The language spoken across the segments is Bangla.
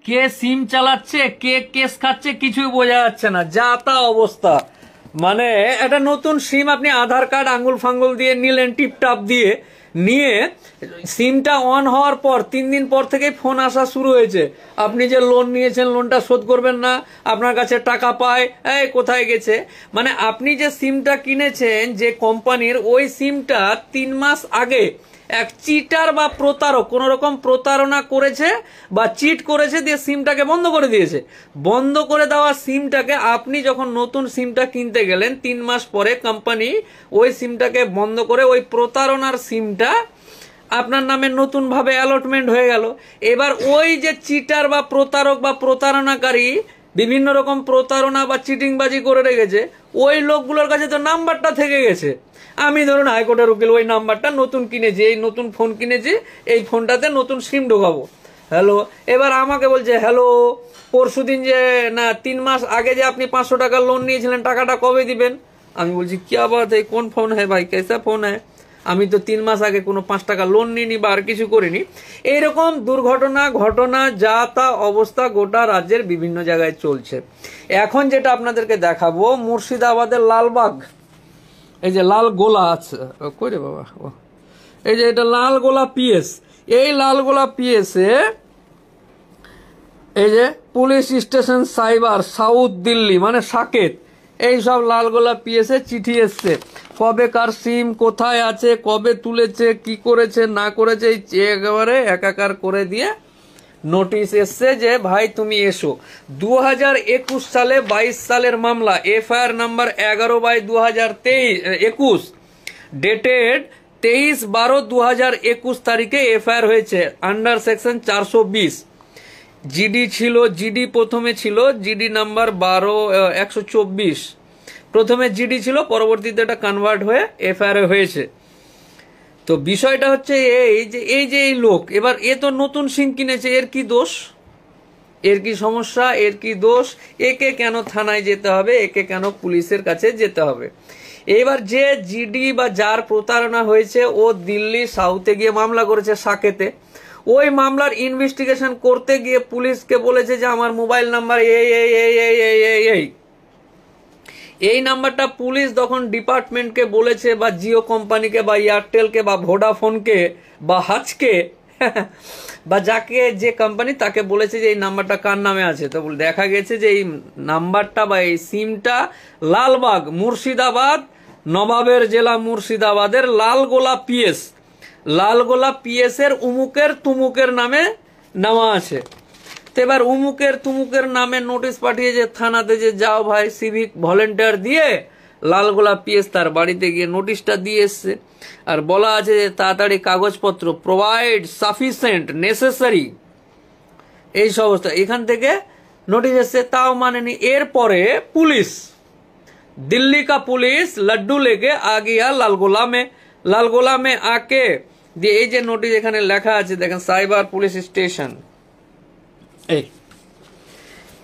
কে সিম চালাচ্ছে, কে কেস খাচ্ছে, কিছুই বোঝা যাচ্ছে না, যা তা অবস্থা। মানে একটা নতুন সিম আপনি আধার কার্ড আঙ্গুল ফাঙ্গুল দিয়ে নিলেন, টিপটাপ দিয়ে নিয়ে সিমটা অন হওয়ার পর 3 দিন পর থেকেই ফোন আসা শুরু হয়েছে, আপনি যে লোন নিয়েছেন লোনটা শোধ করবেন না, আপনার কাছে টাকা পায়, এই কোথায় গেছে। মানে আপনি যে সিমটা কিনেছেন যে কোম্পানির, ওই সিমটা 3 মাস আগে এক চিটার বা প্রতারক কোন রকম প্রতারণা করেছে বা চিট করেছে, দিয়ে সিমটাকে বন্ধ করে দিয়েছে। বন্ধ করে দেওয়া সিমটাকে আপনি যখন নতুন সিমটা কিনতে গেলেন 3 মাস পরে কোম্পানি ওই সিমটাকে বন্ধ করে ওই প্রতারণার সিমটা আপনার নামে নতুন ভাবে অ্যালটমেন্ট হয়ে গেল। এবার ওই যে চিটার বা প্রতারক বা প্রতারণাকারী বিভিন্ন রকম প্রতারণা বা চিটিংবাজি করে রেখেছে, ওই লোকগুলোর কাছে তো নাম্বারটা থেকে গেছে। আমি ধরুন হাইকোর্টের উকিল, ওই নাম্বারটা নতুন কিনেছি, এই নতুন ফোন কিনেছি, এই ফোনটাতে নতুন সিম ঢোকাবো, হ্যালো। এবার আমাকে বলছে হ্যালো, পরশুদিন যে না 3 মাস আগে যে আপনি 500 টাকা লোন নিয়েছিলেন, টাকাটা কবে দিবেন? আমি বলছি क्या बात है, কোন ফোন है ভাই, कैसा ফোন है? আমি তো 3 মাস আগে কোনো 5 টাকা লোন নিইনি বা আর কিছু করিনি। এইরকম দুর্ঘটনা ঘটনা যা তা অবস্থা গোটা রাজ্যের বিভিন্ন জায়গায় চলছে। এখন যেটা আপনাদেরকে দেখাবো, মুর্শিদাবাদের লালবাগ, এই যে লাল গোলা আছে, কই রে বাবা, এই যে এটা লাল গোলা পিএস, এই লাল গোলা পিএসে এই যে police station cyber south Delhi মানে সাকেত, এই সব লালগোলা পিএসে চিঠি এসছে, কবে কার সিম কোথায় আছে, কবে তুলেছে, কি করেছে না করেছে, এই একেবারে একাকার করে দিয়ে নোটিশ এসছে যে ভাই তুমি এসো। 2021 সালে 22 সালের মামলা, এফআইআর নাম্বার 11/2021, ডেটেড 23/12/2021 তারিখে এফআইআর হয়েছে আন্ডার সেকশন 420। জিডি ছিল, জিডি প্রথমে ছিল জিডি নাম্বার 12124, প্রথমে জিডি ছিল, পরবর্তীতে এটা কনভার্ট হয়ে এফআইআর হয়েছে। তো বিষয়টা হচ্ছে এই যে এই লোক, এবার এ তো নতুন সিম কিনেছে, এর কি দোষ, এর কি সমস্যা, এর কি দোষ, একে কেন থানায় যেতে হবে, একে কেন পুলিশের কাছে যেতে হবে? এবার যে জিডি বা যার প্রতারণা হয়েছে, ও দিল্লি সাউথে গিয়ে মামলা করেছে সাকেতে। ওই মামলার ইনভেস্টিগেশন করতে গিয়ে পুলিশকে বলেছে যে আমার মোবাইল নাম্বার এই নাম্বারটা পুলিশ তখন ডিপার্টমেন্টকে বলেছে, বা জিও কোম্পানিকে বা এয়ারটেলকে বা ভোডাফোনকে বা হাজকে বা যাকে যে কোম্পানি তাকে বলেছে যে এই নাম্বারটা কার নামে আছে। তো দেখা গেছে যে এই নাম্বারটা বা এই সিমটা লালবাগ মুর্শিদাবাদ, নবাবের জেলা মুর্শিদাবাদের লালগোলা পিএস, লালগোলা পিএস এর উমুকের তুমুকের নামে নেওয়া আছে। তো এবার উমুকের তুমুকের নামে নোটিশ পাঠিয়েছে থানাতে যে যাও ভাই সিভিক ভলেন্টিয়ার দিয়ে লালগোলা পিএস তার বাড়িতে গিয়ে নোটিশটা দিয়ে এসছে। আর বলা আছে যে তাড়াতাড়ি কাগজপত্র প্রোভাইড সাফিসিয়েন্ট নেসেসারি, এই সমস্ত এখান থেকে নোটিশ এসছে, তাও মানেনি। এরপরে পুলিশ, दिल्ली का पुलिस लड्डू लेके आ गया लालगोला में आके দিয়ে এই যে নোটিশ এখানে লেখা আছে দেখেন, সাইবার পুলিশ স্টেশন, এই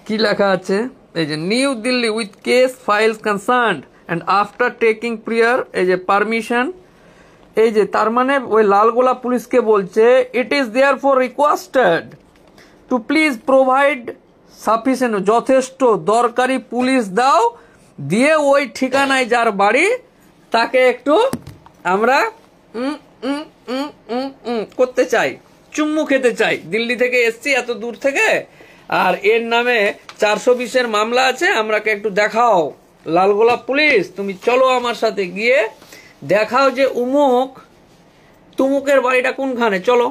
কি লেখা আছে, এই যে New Delhi with case files concerned and after taking prior, এই যে পারমিশন, এই যে তার মানে ওই লালগোলা পুলিশকে বলছে it is there for requested to please provide sufficient, যথেষ্ট দরকারি পুলিশ দাও, দিয়ে ওই ঠিকানায় যার বাড়ি তাকে একটু আমরা করতে চাই, চুম্মু খেতে চাই, দিল্লি থেকে এসছি এত দূর থেকে, আর এর নামে 420-এর মামলা আছে, আমরাকে একটু দেখাও লালগোলা পুলিশ, তুমি চলো আমার সাথে গিয়ে দেখাও যে উমুক তুমুকের বাড়িটা কোনখানে, চলো।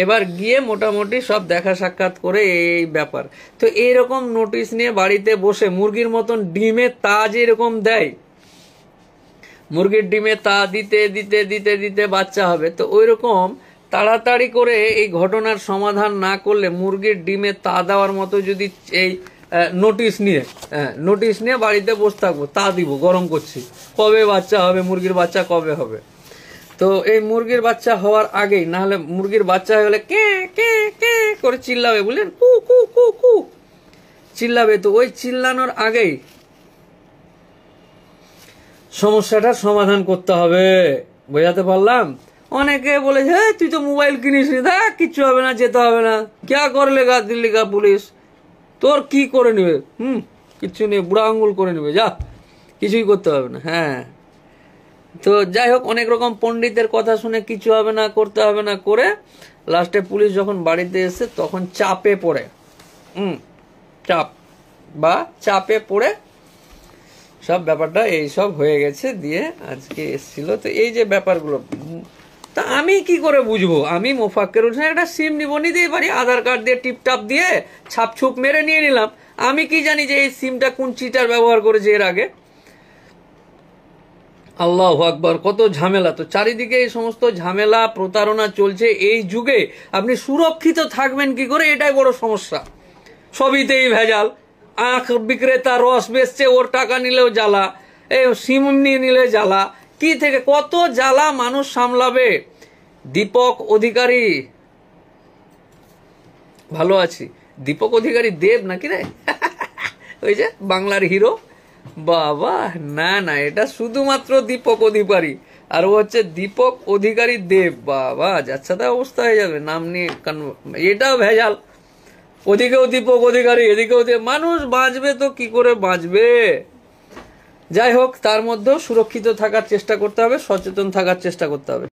এবার গিয়ে মোটামুটি সব দেখা সাক্ষাৎ করে এই ব্যাপার। তো এইরকম নোটিশ নিয়ে বাড়িতে বসে মুরগির মতন ডিমে তা যেরকম দেয়, মুরগির ডিমে তা দিতে দিতে দিতে দিতে বাচ্চা হবে, তো ওই রকম তাড়াতাড়ি করে এই ঘটনার সমাধান না করলে মুরগির ডিমে তা দেওয়ার মতো যদি এই নোটিশ নিয়ে বাড়িতে বসে থাকবো, তা দিব গরম করছি, কবে বাচ্চা হবে, মুরগির বাচ্চা কবে হবে। তো এই মুরগির বাচ্চা হওয়ার আগেই, না হলে মুরগির বাচ্চা হয়ে গেলে কে কে কে করে চিল্লাবে, বুঝলেন, কু কু কু কু চিল্লাবে, তো ওই চিল্লানোর আগেই সমস্যাটার সমাধান করতে হবে। বোঝাতে পারলাম? অনেকে বলেছে হ্যাঁ তুই তো মোবাইল কিনিস নি, দেখ কিচ্ছু হবে না, যেতে হবে না, ক্যা করে লেগা দিল্লি কা পুলিশ, তোর কি করে নেবে, কিচ্ছু নেই, বুড়া আঙ্গুল করে নেবে, যা কিছুই করতে হবে না। হ্যাঁ, তো যাই হোক, অনেক রকম পণ্ডিতের কথা শুনে কিছু হবে না, করতে হবে না করে লাস্টে পুলিশ যখন বাড়িতে এসে তখন চাপে পড়ে, চাপে পড়ে সব ব্যাপারটা এই সব হয়ে গেছে, দিয়ে আজকে এসছিল। তো এই যে ব্যাপারগুলো, তা আমি কি করে বুঝবো? আমি মোফাক্কের হোসেন একটা সিম নিব, নিতেই পারি, আধার কার্ড দিয়ে টিপটাপ দিয়ে ছাপ ছুপ মেরে নিয়ে নিলাম। আমি কি জানি যে এই সিমটা কোন চিটার ব্যবহার করেছে এর আগে? আল্লাহু আকবার, কত ঝামেলা! তো চারিদিকে এই সমস্ত ঝামেলা প্রতারণা চলছে। এই যুগে আপনি সুরক্ষিত থাকবেন কি করে, এটাই বড় সমস্যা। সবইতেই ভেজাল। আখ বিক্রেতা রস বেচছে, ওর টাকা নিলেও জ্বালা, এই সিম নিয়ে নিলে জ্বালা, কি থেকে কত জ্বালা মানুষ সামলাবে। দীপক অধিকারী, ভালো আছি। দীপক অধিকারী দেব নাকি রে? ওই যে বাংলার হিরো। বাবা, না না, এটা শুধুমাত্র দীপক অধিকারী, আর ও হচ্ছে দীপক অধিকারী দেব। বাবা, যাচ্ছে তা অবস্থা হয়ে যাবে নাম নিয়ে। এটাও ভেজাল, ওদিকেও দীপক অধিকারী, এদিকেও মানুষ বাঁচবে তো কি করে বাঁচবে? যাই হোক, তার মধ্যেও সুরক্ষিত থাকার চেষ্টা করতে হবে, সচেতন থাকার চেষ্টা করতে হবে।